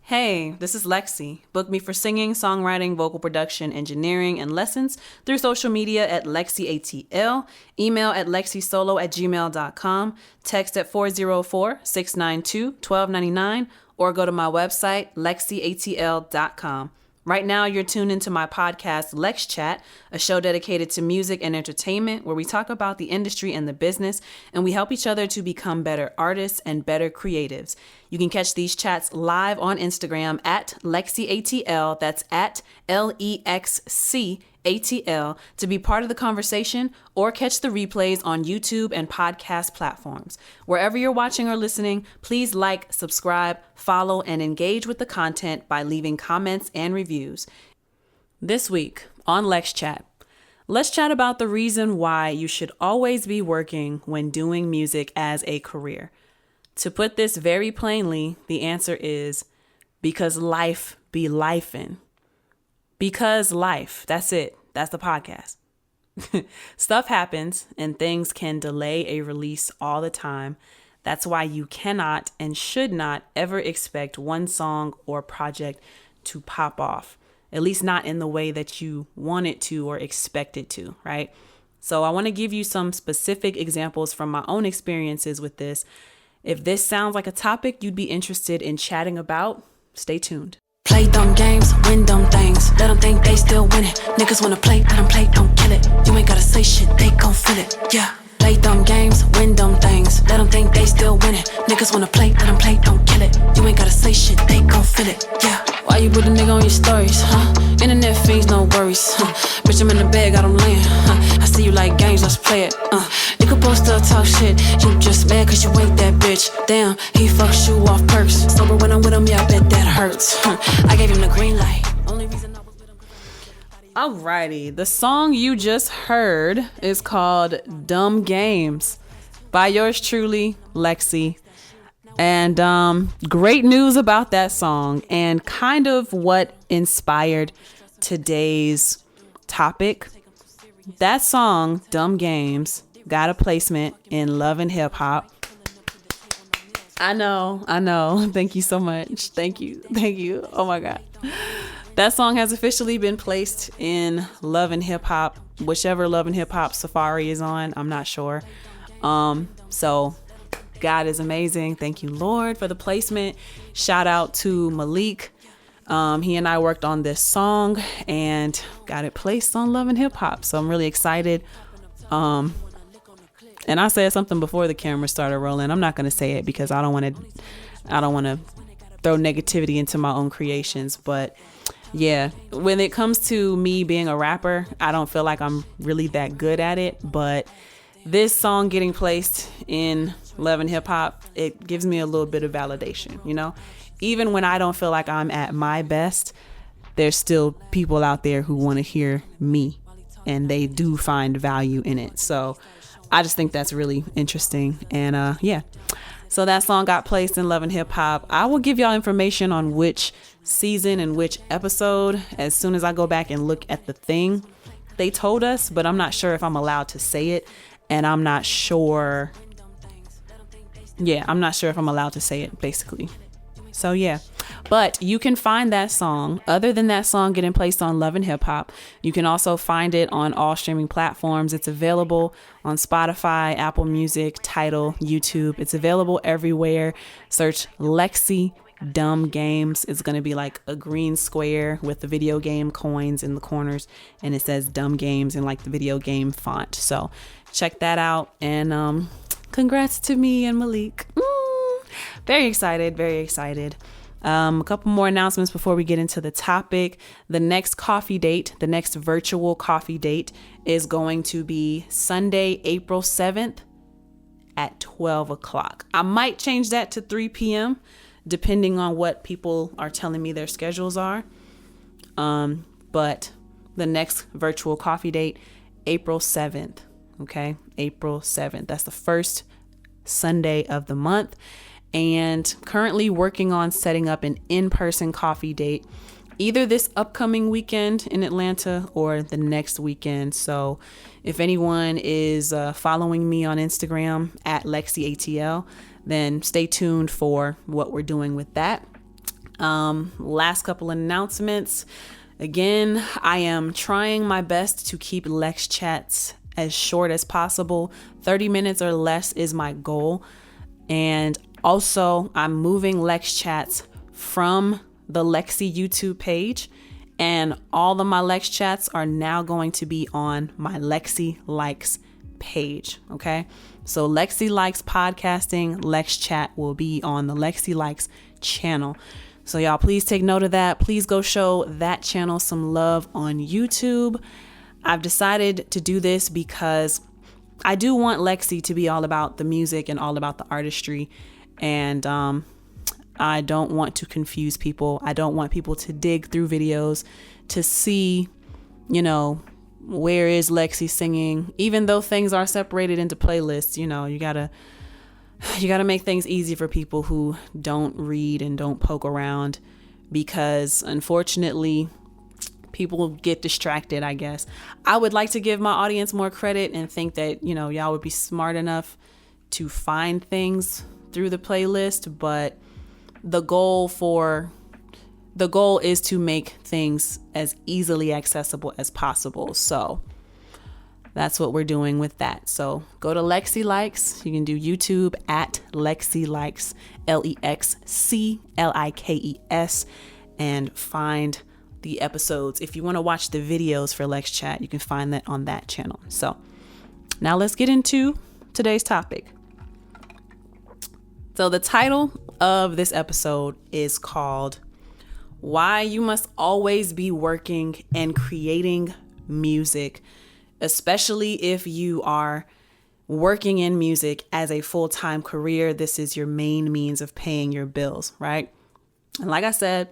Hey, this is Lexi. Book me for singing, songwriting, vocal production, engineering, and lessons through social media at LexCATL, email at lexisolo@gmail.com, text at 404-692-1299, or go to my website, LexCATL.com. Right now, you're tuned into my podcast, LEXCHAT, a show dedicated to music and entertainment, where we talk about the industry and the business, and we help each other to become better artists and better creatives. You can catch these chats live on Instagram at LexCATL, that's at LEXCATL, to be part of the conversation, or catch the replays on YouTube and podcast platforms. Wherever you're watching or listening, please like, subscribe, follow, and engage with the content by leaving comments and reviews. This week on LexChat, let's chat about the reason why you should always be working when doing music as a career. To put this very plainly, the answer is because life be lifing. Because life, that's it. That's the podcast. Stuff happens and things can delay a release all the time. That's why you cannot and should not ever expect one song or project to pop off, at least not in the way that you want it to or expect it to, right? So I want to give you some specific examples from my own experiences with this. If this sounds like a topic you'd be interested in chatting about, stay tuned. Play dumb games, win dumb things. Let them think they still winning. Niggas wanna play, let them play, don't kill it. You ain't gotta say shit, they gon' feel it, yeah. Play dumb games, win dumb things. Let them think they still winning. Niggas wanna play, let them play, don't kill it. You ain't gotta say shit, they gon' feel it, yeah. Why you put a nigga on your stories, huh? Internet fiends, no worries, huh? Bitch, I'm in the bed, got 'em laying, huh? I see you like games, let's play it, You could post up, talk shit. You just mad cause you ain't that bitch. Damn, he fucks you off perks. Sober when I'm with him, yeah, I bet that hurts, I gave him the green light. Only reason I was with him. Alrighty, the song you just heard is called Dumb Games by yours truly, Lexi. And great news about that song and kind of what inspired today's topic. That song, Dumb Games, got a placement in Love and Hip Hop. I know. Thank you so much. Thank you. Oh my God. That song has officially been placed in Love and Hip Hop, whichever Love and Hip Hop Safari is on. I'm not sure. So God is amazing. Thank you, Lord, for the placement. Shout out to Malik. He and I worked on this song and got it placed on Love and Hip Hop. So I'm really excited. And I said something before the camera started rolling. I'm not going to say it because I don't want to throw negativity into my own creations. But yeah, when it comes to me being a rapper, I don't feel like I'm really that good at it. But this song getting placed in Love and Hip Hop, it gives me a little bit of validation, you know? Even when I don't feel like I'm at my best, there's still people out there who want to hear me and they do find value in it. So I just think that's really interesting. And yeah, so that song got placed in Love and Hip Hop. I will give y'all information on which season and which episode as soon as I go back and look at the thing they told us, but I'm not sure if I'm allowed to say it. And I'm not sure if I'm allowed to say it, basically. So yeah, but you can find that song. Other than that song getting placed on Love and Hip Hop, you can also find it on all streaming platforms. It's available on Spotify, Apple Music, Tidal, YouTube. It's available everywhere. Search Lexi Dumb Games. It's going to be like a green square with the video game coins in the corners, and it says Dumb Games in like the video game font. So check that out, and congrats to me and Malik. Very excited. A couple more announcements before we get into the topic. The next virtual coffee date is going to be Sunday, April 7th at 12 o'clock. I might change that to 3 p.m. depending on what people are telling me their schedules are. But the next virtual coffee date, April 7th. Okay, April 7th. That's the first Sunday of the month. And currently working on setting up an in-person coffee date either this upcoming weekend in Atlanta or the next weekend. So if anyone is following me on Instagram at LexCATL, then stay tuned for what we're doing with that. Last couple announcements. Again, I am trying my best to keep LexChats as short as possible. 30 minutes or less is my goal. And also, I'm moving LexChats from the Lexi YouTube page, and all of my LexChats are now going to be on my Lexi Likes page. Okay, so Lexi Likes podcasting, LexChat will be on the Lexi Likes channel. So y'all, please take note of that. Please go show that channel some love on YouTube. I've decided to do this because I do want Lexi to be all about the music and all about the artistry. And I don't want to confuse people. I don't want people to dig through videos to see, where is Lexi singing, even though things are separated into playlists. You gotta make things easy for people who don't read and don't poke around, because unfortunately people get distracted, I guess. I would like to give my audience more credit and think that, y'all would be smart enough to find things through the playlist, but the goal is to make things as easily accessible as possible. So that's what we're doing with that. So go to Lexi Likes. You can do YouTube at Lexi Likes, LexCLIKES, and find the episodes. If you want to watch the videos for LexChat, you can find that on that channel. So now let's get into today's topic. So the title of this episode is called Why You Must Always Be Working and Creating Music, especially if you are working in music as a full-time career. This is your main means of paying your bills, right? And like I said,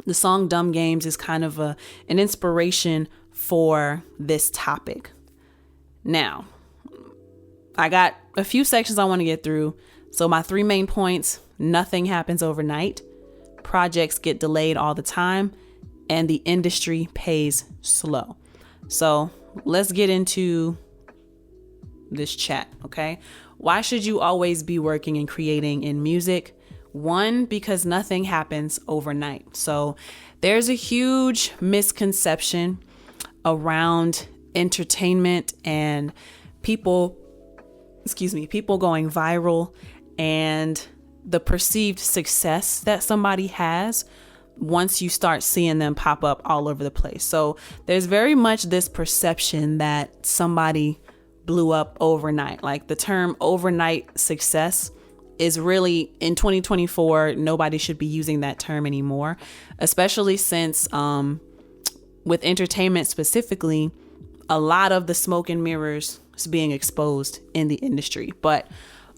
the song Dumb Games is kind of an inspiration for this topic. Now, I got a few sections I want to get through. So my 3 main points: nothing happens overnight, projects get delayed all the time, and the industry pays slow. So let's get into this chat, okay? Why should you always be working and creating in music? 1, because nothing happens overnight. So there's a huge misconception around entertainment and people going viral and the perceived success that somebody has once you start seeing them pop up all over the place. So there's very much this perception that somebody blew up overnight. Like, the term overnight success is really, in 2024, nobody should be using that term anymore, especially since with entertainment specifically, a lot of the smoke and mirrors is being exposed in the industry. But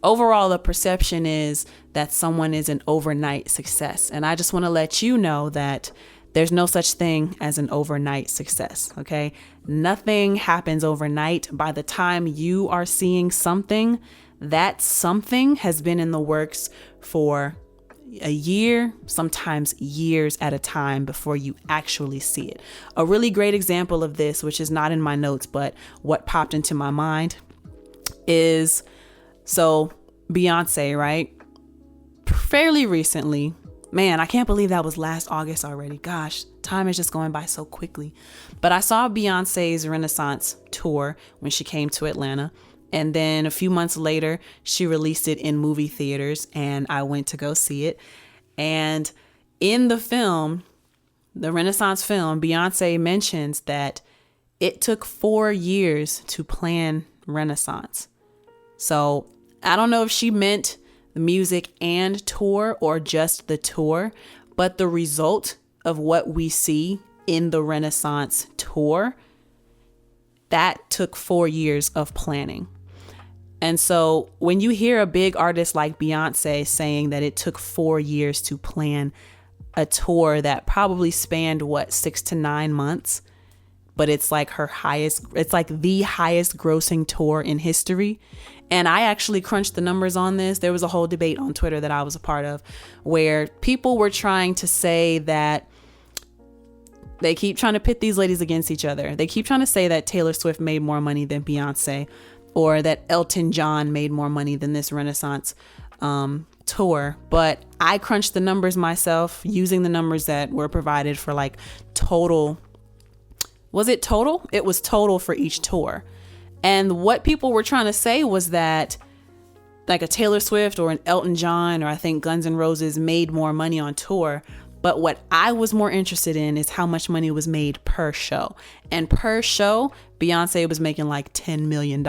overall, the perception is that someone is an overnight success. And I just want to let you know that there's no such thing as an overnight success, okay? Nothing happens overnight. By the time you are seeing something, that something has been in the works for a year, sometimes years at a time before you actually see it. A really great example of this, which is not in my notes, but what popped into my mind is, so Beyonce, right? Fairly recently, man, I can't believe that was last August already. Gosh, time is just going by so quickly. But I saw Beyonce's Renaissance tour when she came to Atlanta. And then a few months later, she released it in movie theaters, and I went to go see it. And in the film, the Renaissance film, Beyonce mentions that it took 4 years to plan Renaissance. So I don't know if she meant the music and tour or just the tour, but the result of what we see in the Renaissance tour, that took 4 years of planning. And so when you hear a big artist like Beyonce saying that it took 4 years to plan a tour that probably spanned 6 to 9 months, but it's like the highest grossing tour in history. And I actually crunched the numbers on this. There was a whole debate on Twitter that I was a part of where people were trying to say that they keep trying to pit these ladies against each other. They keep trying to say that Taylor Swift made more money than Beyonce, or that Elton John made more money than this Renaissance tour, but I crunched the numbers myself using the numbers that were provided for like total. Was it total? It was total for each tour. And what people were trying to say was that like a Taylor Swift or an Elton John, or I think Guns N' Roses made more money on tour. But what I was more interested in is how much money was made per show. And per show, Beyonce was making like $10 million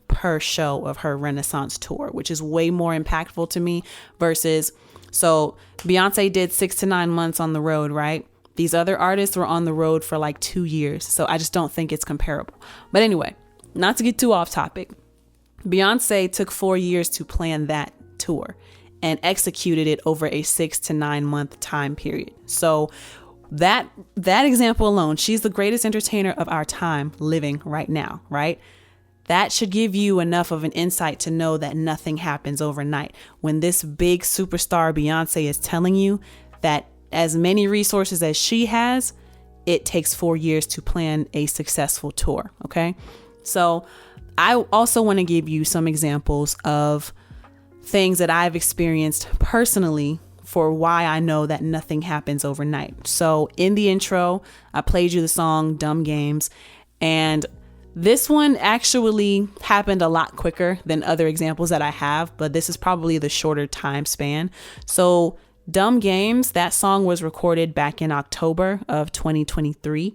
per show of her Renaissance tour, which is way more impactful to me versus, so Beyonce did 6 to 9 months on the road, right? These other artists were on the road for like 2 years. So I just don't think it's comparable. But anyway, not to get too off topic, Beyonce took 4 years to plan that tour and executed it over a 6 to 9 month time period. So that example alone, she's the greatest entertainer of our time living right now, right? That should give you enough of an insight to know that nothing happens overnight. When this big superstar Beyonce is telling you that as many resources as she has, it takes 4 years to plan a successful tour. Okay. So I also want to give you some examples of things that I've experienced personally for why I know that nothing happens overnight. So in the intro, I played you the song Dumb Games, and this one actually happened a lot quicker than other examples that I have, but this is probably the shorter time span. So Dumb Games, that song was recorded back in October of 2023.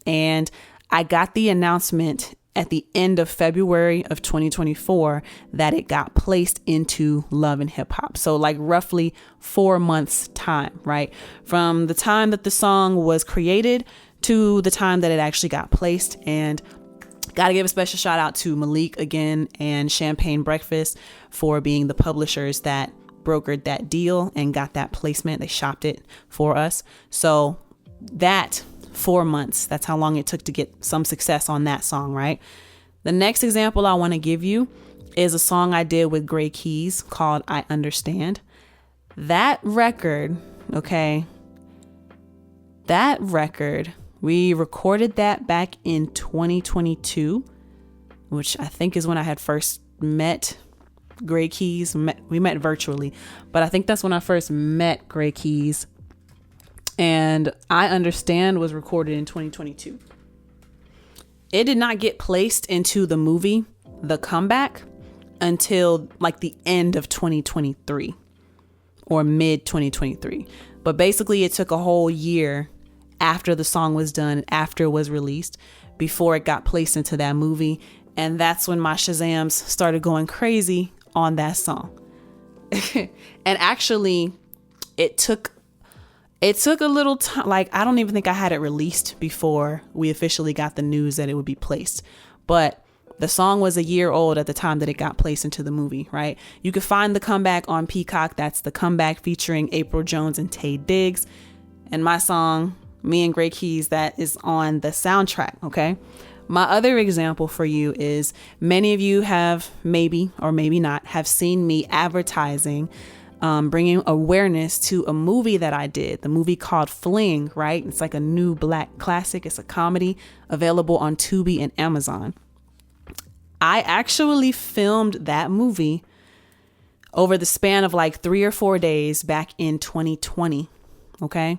And I got the announcement at the end of February of 2024 that it got placed into Love and Hip Hop. So like roughly 4 months time, right? From the time that the song was created to the time that it actually got placed. And got to give a special shout out to Malik again and Champagne Breakfast for being the publishers that brokered that deal and got that placement. They shopped it for us. So that 4 months, that's how long it took to get some success on that song, right? The next example I want to give you is a song I did with Gray Keys called I Understand. That record, okay, we recorded that back in 2022, which I think is when I had first met Gray Keys. We met virtually, but I think that's when I first met Gray Keys. And I Understand was recorded in 2022. It did not get placed into the movie The Comeback until like the end of 2023 or mid 2023. But basically it took a whole year after the song was done, after it was released, before it got placed into that movie. And that's when my Shazams started going crazy on that song. And actually it took a little time. Like, I don't even think I had it released before we officially got the news that it would be placed. But the song was a year old at the time that it got placed into the movie, right? You could find The Comeback on Peacock. That's The Comeback featuring April Jones and Taye Diggs. And my song, Me and Gray Keys, that is on the soundtrack, okay? My other example for you is many of you have maybe or maybe not have seen me advertising bringing awareness to a movie that I did, the movie called Fling, right? It's like a new Black classic. It's a comedy available on Tubi and Amazon. I actually filmed that movie over the span of like 3 or 4 days back in 2020. Okay.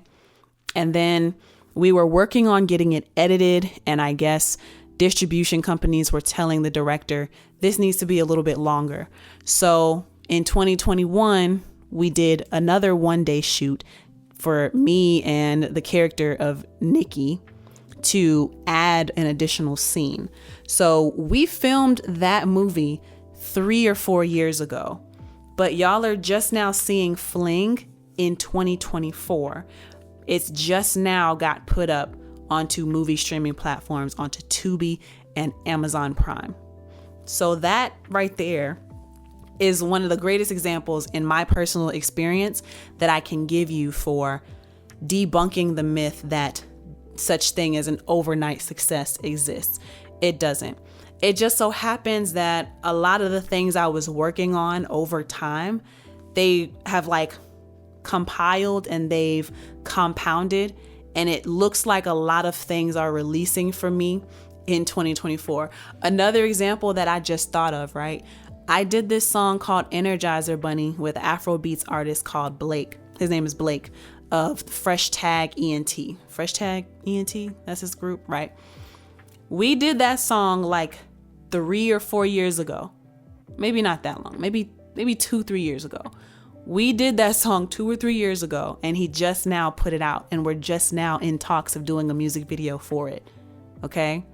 And then we were working on getting it edited. And I guess distribution companies were telling the director, this needs to be a little bit longer. So in 2021, we did another 1-day shoot for me and the character of Nikki to add an additional scene. So we filmed that movie 3 or 4 years ago, but y'all are just now seeing Fling in 2024. It's just now got put up onto movie streaming platforms, onto Tubi and Amazon Prime. So that right there is one of the greatest examples in my personal experience that I can give you for debunking the myth that such thing as an overnight success exists. It doesn't. It just so happens that a lot of the things I was working on over time, they have like compiled and they've compounded, and it looks like a lot of things are releasing for me in 2024. Another example that I just thought of, right? I did this song called Energizer Bunny with Afrobeats artist called Blake. His name is Blake of Fresh Tag ENT. Fresh Tag ENT, that's his group, right? We did that song like 3 or 4 years ago. Maybe not that long. Maybe 2-3 years ago. We did that song 2 or 3 years ago, and he just now put it out, and we're just now in talks of doing a music video for it. Okay?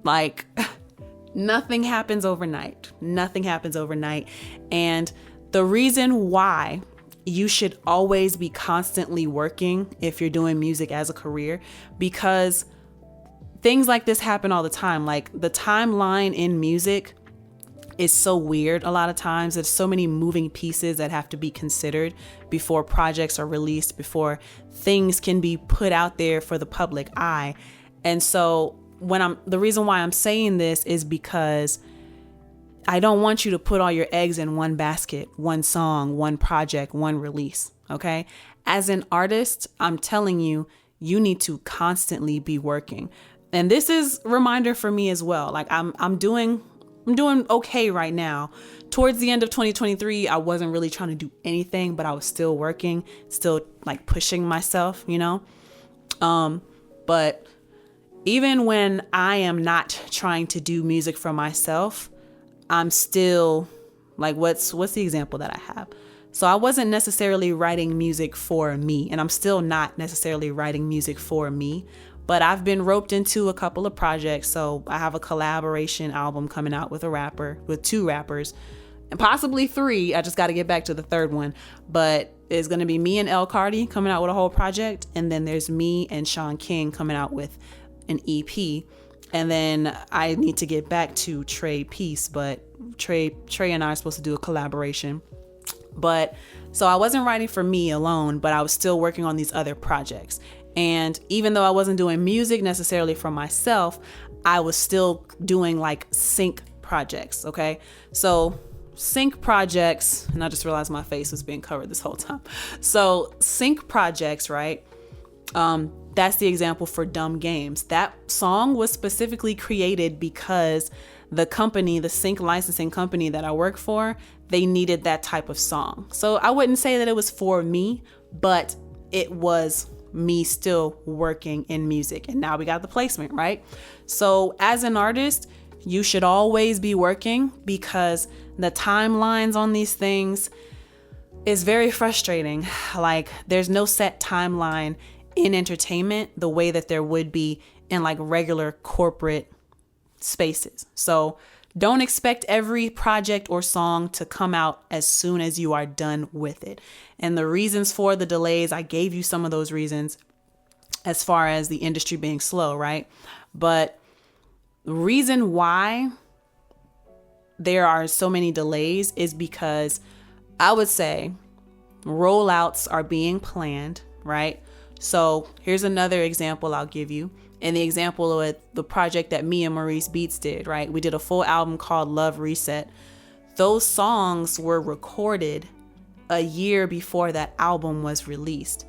Like, nothing happens overnight. Nothing happens overnight. And the reason why you should always be constantly working if you're doing music as a career, because things like this happen all the time. Like, the timeline in music is so weird a lot of times. There's so many moving pieces that have to be considered before projects are released, before things can be put out there for the public eye. And so the reason why I'm saying this is because I don't want you to put all your eggs in one basket, one song, one project, one release. Okay. As an artist, I'm telling you, you need to constantly be working. And this is a reminder for me as well. Like, I'm doing okay right now. Towards the end of 2023, I wasn't really trying to do anything, but I was still working, still like pushing myself, you know? But even when I am not trying to do music for myself, I'm still like, what's the example that I have? So I wasn't necessarily writing music for me, and I'm still not necessarily writing music for me, but I've been roped into a couple of projects. So I have a collaboration album coming out with two rappers, and possibly 3. I just got to get back to the 3rd one, but it's going to be me and L Cardi coming out with a whole project. And then there's me and Sean King coming out with an EP. And then I need to get back to Trey Peace, but Trey and I are supposed to do a collaboration. But so I wasn't writing for me alone, but I was still working on these other projects. And even though I wasn't doing music necessarily for myself, I was still doing like sync projects. Okay. So sync projects, and I just realized my face was being covered this whole time. So sync projects, right? That's the example for Dumb Games. That song was specifically created because the company, the sync licensing company that I work for, they needed that type of song. So I wouldn't say that it was for me, but it was me still working in music. And now we got the placement, right? So as an artist, you should always be working, because the timelines on these things is very frustrating. Like, there's no set timeline in entertainment the way that there would be in like regular corporate spaces. So don't expect every project or song to come out as soon as you are done with it. And the reasons for the delays, I gave you some of those reasons as far as the industry being slow, right? But the reason why there are so many delays is because I would say rollouts are being planned, right? So here's another example I'll give you. In the example with the project that me and Maurice Beats did, right? We did a full album called Love Reset. Those songs were recorded a year before that album was released.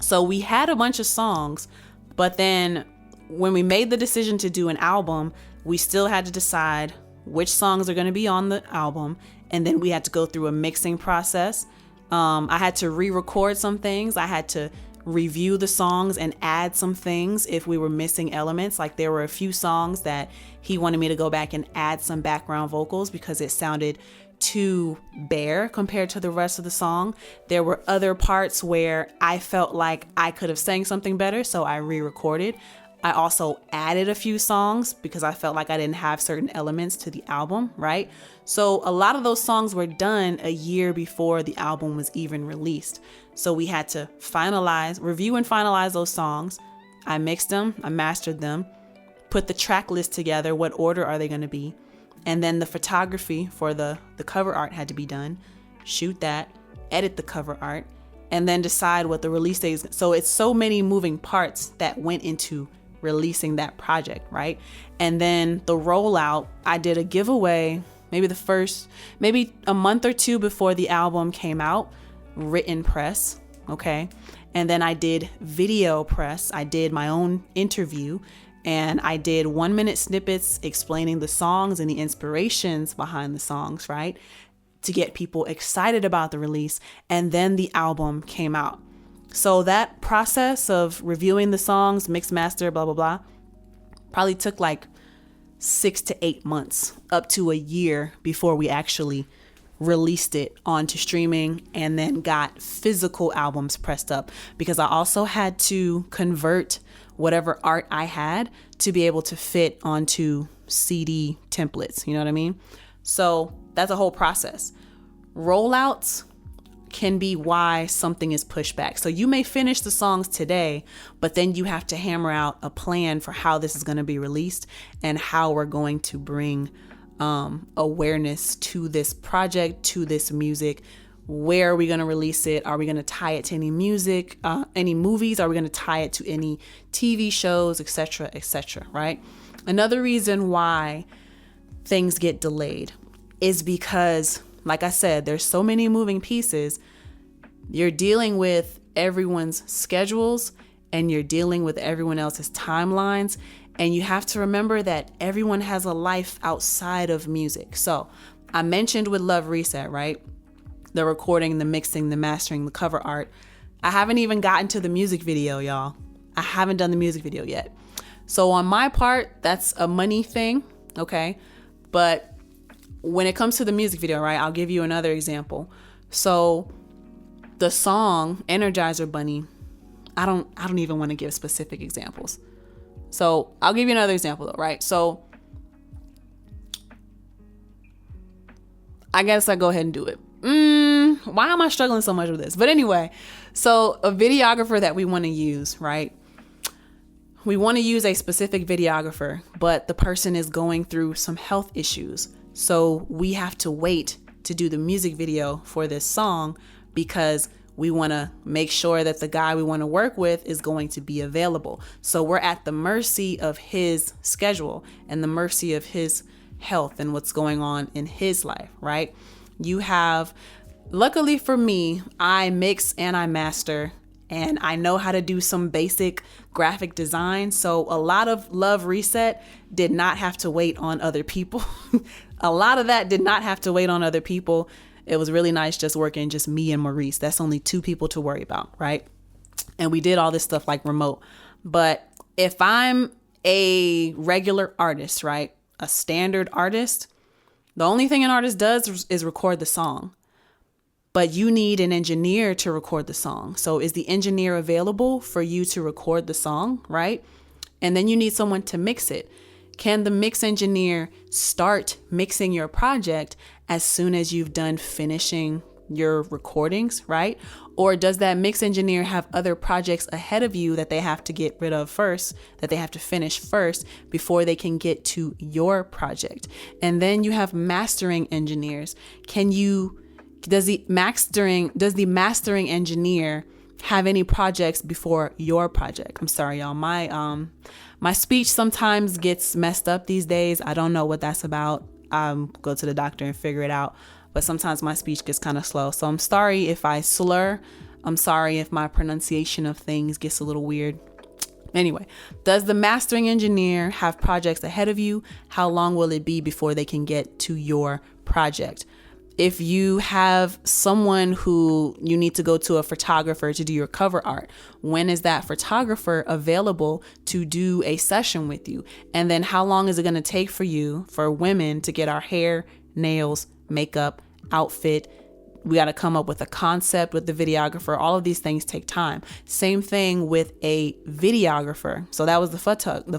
So we had a bunch of songs, but then when we made the decision to do an album, we still had to decide which songs are going to be on the album. And then we had to go through a mixing process. I had to re-record some things. I had to review the songs and add some things if we were missing elements. Like, there were a few songs that he wanted me to go back and add some background vocals because it sounded too bare compared to the rest of the song. There were other parts where I felt like I could have sang something better, so I re-recorded. I also added a few songs because I felt like I didn't have certain elements to the album, right? So a lot of those songs were done a year before the album was even released. So we had to review and finalize those songs. I mixed them, I mastered them, put the track list together. What order are they going to be? And then the photography for the cover art had to be done. Shoot that, edit the cover art, and then decide what the release date is. So it's so many moving parts that went into releasing that project, right? And then the rollout, I did a giveaway, maybe a month or two before the album came out, written press, okay? And then I did video press. I did my own interview, and I did 1-minute snippets explaining the songs and the inspirations behind the songs, right? To get people excited about the release. And then the album came out. So that process of reviewing the songs, mix, master, blah, blah, blah, probably took like 6 to 8 months, up to a year before we actually released it onto streaming and then got physical albums pressed up, because I also had to convert whatever art I had to be able to fit onto CD templates. You know what I mean? So that's a whole process. Rollouts can be why something is pushed back. So you may finish the songs today, but then you have to hammer out a plan for how this is going to be released and how we're going to bring awareness to this project, to this music. Where are we going to release it? Are we going to tie it to any music, any movies? Are we going to tie it to any TV shows, etc., etc., right? Another reason why things get delayed is because, like I said, there's so many moving pieces. You're dealing with everyone's schedules and you're dealing with everyone else's timelines. And you have to remember that everyone has a life outside of music. So I mentioned with Love Reset, right? The recording, the mixing, the mastering, the cover art. I haven't even gotten to the music video, y'all. I haven't done the music video yet. So on my part, that's a money thing, okay? But when it comes to the music video, right, I'll give you another example. So the song Energizer Bunny, I don't even want to give specific examples. So I'll give you another example though, right? So I guess I go ahead and do it. Why am I struggling so much with this? But anyway, so a videographer that we want to use, right? We want to use a specific videographer, but the person is going through some health issues. So we have to wait to do the music video for this song because we want to make sure that the guy we want to work with is going to be available. So we're at the mercy of his schedule and the mercy of his health and what's going on in his life, right? You have, luckily for me, I mix and I master and I know how to do some basic graphic design. So a lot of Love Reset did not have to wait on other people. A lot of that did not have to wait on other people. It was really nice just working just me and Maurice. That's only 2 people to worry about, right? And we did all this stuff like remote. But if I'm a regular artist, right? A standard artist, the only thing an artist does is record the song. But you need an engineer to record the song. So is the engineer available for you to record the song, right? And then you need someone to mix it. Can the mix engineer start mixing your project as soon as you've done finishing your recordings, right? Or does that mix engineer have other projects ahead of you that they have to get rid of first, that they have to finish first before they can get to your project? And then you have mastering engineers. Does the mastering engineer have any projects before your project? I'm sorry, y'all. My speech sometimes gets messed up these days. I don't know what that's about. Go to the doctor and figure it out. But sometimes my speech gets kind of slow. So I'm sorry if I slur. I'm sorry if my pronunciation of things gets a little weird. Anyway, does the mastering engineer have projects ahead of you? How long will it be before they can get to your project? If you have someone who you need to go to a photographer to do your cover art, when is that photographer available to do a session with you? And then how long is it going to take for women to get our hair, nails, makeup, outfit? We got to come up with a concept with the videographer. All of these things take time. Same thing with a videographer. So that was the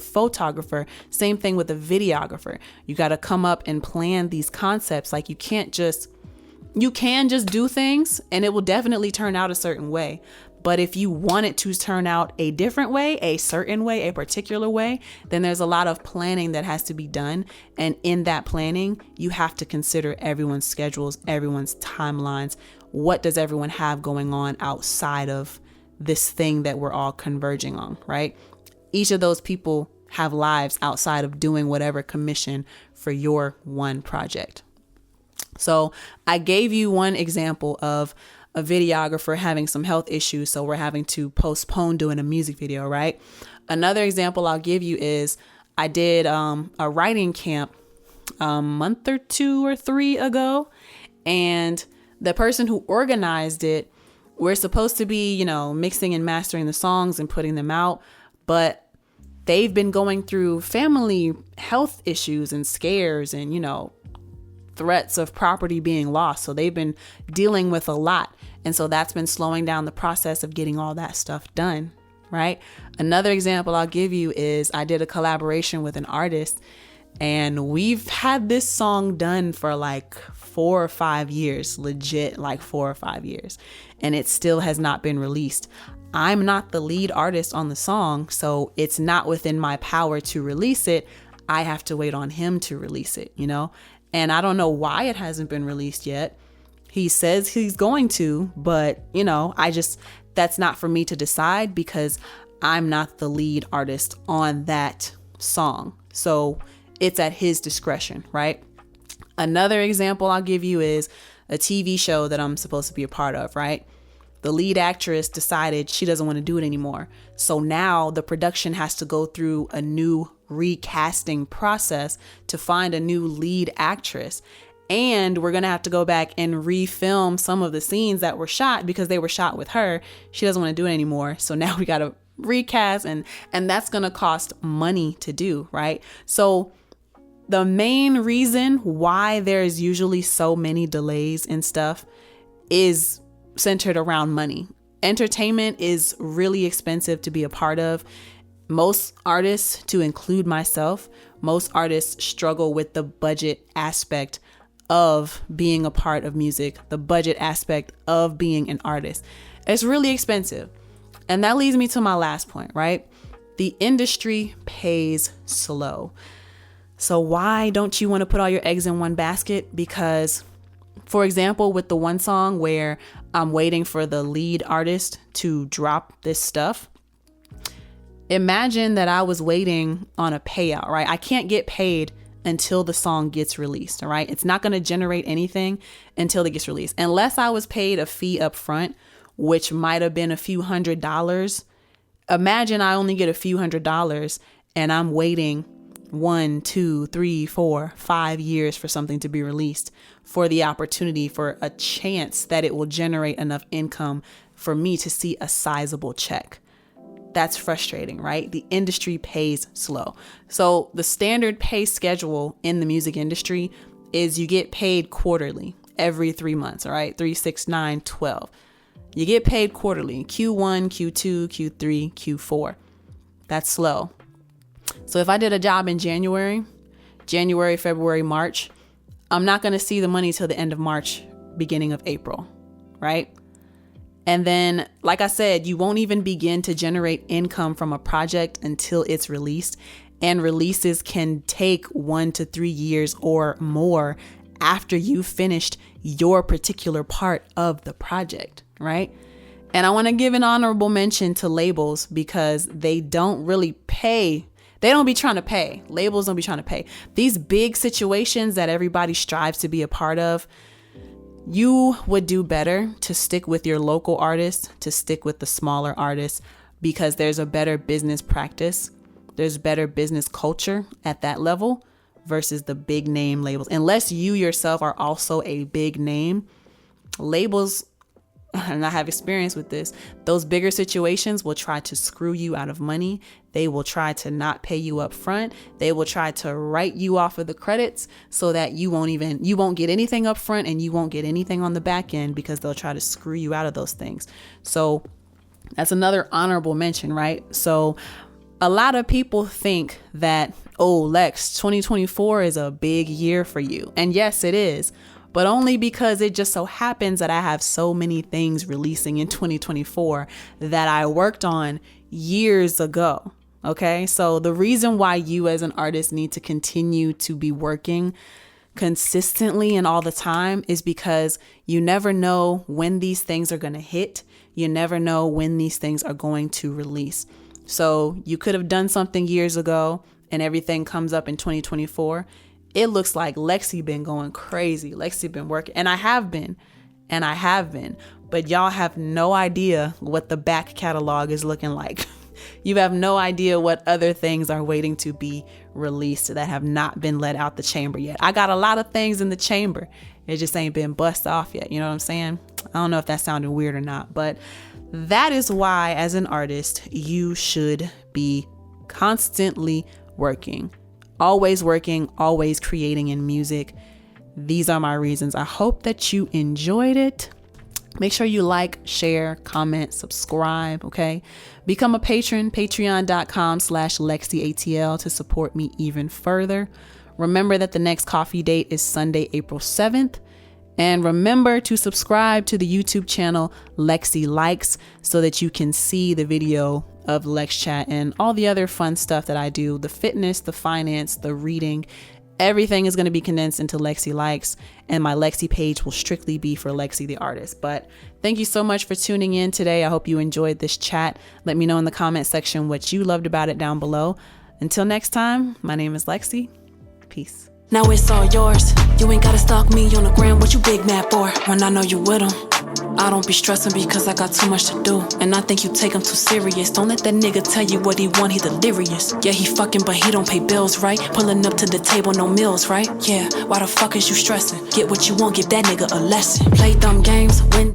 photographer. Same thing with the videographer. You got to come up and plan these concepts. Like you can just do things and it will definitely turn out a certain way. But if you want it to turn out a different way, a certain way, a particular way, then there's a lot of planning that has to be done. And in that planning, you have to consider everyone's schedules, everyone's timelines. What does everyone have going on outside of this thing that we're all converging on, right? Each of those people have lives outside of doing whatever commission for your one project. So I gave you one example of a videographer having some health issues, so we're having to postpone doing a music video, right? Another example I'll give you is I did a writing camp a month or 2 or 3 ago. And the person who organized it, we're supposed to be, mixing and mastering the songs and putting them out. But they've been going through family health issues and scares and, threats of property being lost. So they've been dealing with a lot. And so that's been slowing down the process of getting all that stuff done. Right. Another example I'll give you is I did a collaboration with an artist, and we've had this song done for like 4 or 5 years, legit, like 4 or 5 years, and it still has not been released. I'm not the lead artist on the song, so it's not within my power to release it. I have to wait on him to release it, and I don't know why it hasn't been released yet. He says he's going to, but that's not for me to decide because I'm not the lead artist on that song. So it's at his discretion, right? Another example I'll give you is a TV show that I'm supposed to be a part of, right? The lead actress decided she doesn't want to do it anymore. So now the production has to go through a new recasting process to find a new lead actress. And we're going to have to go back and refilm some of the scenes that were shot because they were shot with her. She doesn't want to do it anymore. So now we got to recast and that's going to cost money to do, right? So the main reason why there's usually so many delays and stuff is centered around money. Entertainment is really expensive to be a part of. Most artists, to include myself, most artists struggle with the budget aspect of being a part of music, the budget aspect of being an artist. It's really expensive. And that leads me to my last point, right? The industry pays slow. So why don't you want to put all your eggs in one basket? Because, for example, with the one song where I'm waiting for the lead artist to drop this stuff, imagine that I was waiting on a payout, right? I can't get paid until the song gets released. All right. It's not going to generate anything until it gets released. Unless I was paid a fee up front, which might have been a few $100s. Imagine I only get a few $100s and I'm waiting 1, 2, 3, 4, 5 years for something to be released, for the opportunity, for a chance that it will generate enough income for me to see a sizable check. That's frustrating, right? The industry pays slow. So the standard pay schedule in the music industry is you get paid quarterly every 3 months, all right? 3, 6, 9, 12. You get paid quarterly, Q1, Q2, Q3, Q4. That's slow. So if I did a job in January, February, March, I'm not going to see the money till the end of March, beginning of April, right? And then, like I said, you won't even begin to generate income from a project until it's released. And releases can take 1 to 3 years or more after you've finished your particular part of the project, right? And I want to give an honorable mention to labels because they don't really pay. They don't be trying to pay. Labels don't be trying to pay. These big situations that everybody strives to be a part of, you would do better to stick with your local artists, to stick with the smaller artists, because there's a better business practice. There's better business culture at that level versus the big name labels. Unless you yourself are also a big name, labels, and I have experience with this, those bigger situations will try to screw you out of money. They will try to not pay you up front. They will try to write you off of the credits so that you won't get anything up front and you won't get anything on the back end because they'll try to screw you out of those things. So that's another honorable mention, right? So a lot of people think that, oh, Lex, 2024 is a big year for you. And yes, it is. But only because it just so happens that I have so many things releasing in 2024 that I worked on years ago. Okay, so the reason why you as an artist need to continue to be working consistently and all the time is because you never know when these things are going to hit. You never know when these things are going to release. So you could have done something years ago and everything comes up in 2024. It looks like Lexi been going crazy. Lexi been working, and I have been, but y'all have no idea what the back catalog is looking like. You have no idea what other things are waiting to be released that have not been let out the chamber yet. I got a lot of things in the chamber. It just ain't been bust off yet. You know what I'm saying? I don't know if that sounded weird or not, but that is why, as an artist, you should be constantly working, always creating in music. These are my reasons. I hope that you enjoyed it. Make sure you like, share, comment, subscribe, okay? Become a patron, patreon.com/LexCATL to support me even further. Remember that the next coffee date is Sunday, April 7th. And remember to subscribe to the YouTube channel Lexi Likes so that you can see the video of LexChat and all the other fun stuff that I do. The fitness, the finance, the reading, everything is going to be condensed into Lexi Likes, and my Lexi page will strictly be for Lexi the artist. But thank you so much for tuning in today. I hope you enjoyed this chat. Let me know in the comment section what you loved about it down below. Until next time, my name is Lexi. Peace. Now it's all yours. You ain't gotta stalk me on the gram. What you big mad for? When I know you with him, I don't be stressing because I got too much to do. And I think you take him too serious. Don't let that nigga tell you what he want, he delirious. Yeah, he fucking, but he don't pay bills, right? Pulling up to the table, no meals, right? Yeah, why the fuck is you stressing? Get what you want, give that nigga a lesson. Play dumb games, win.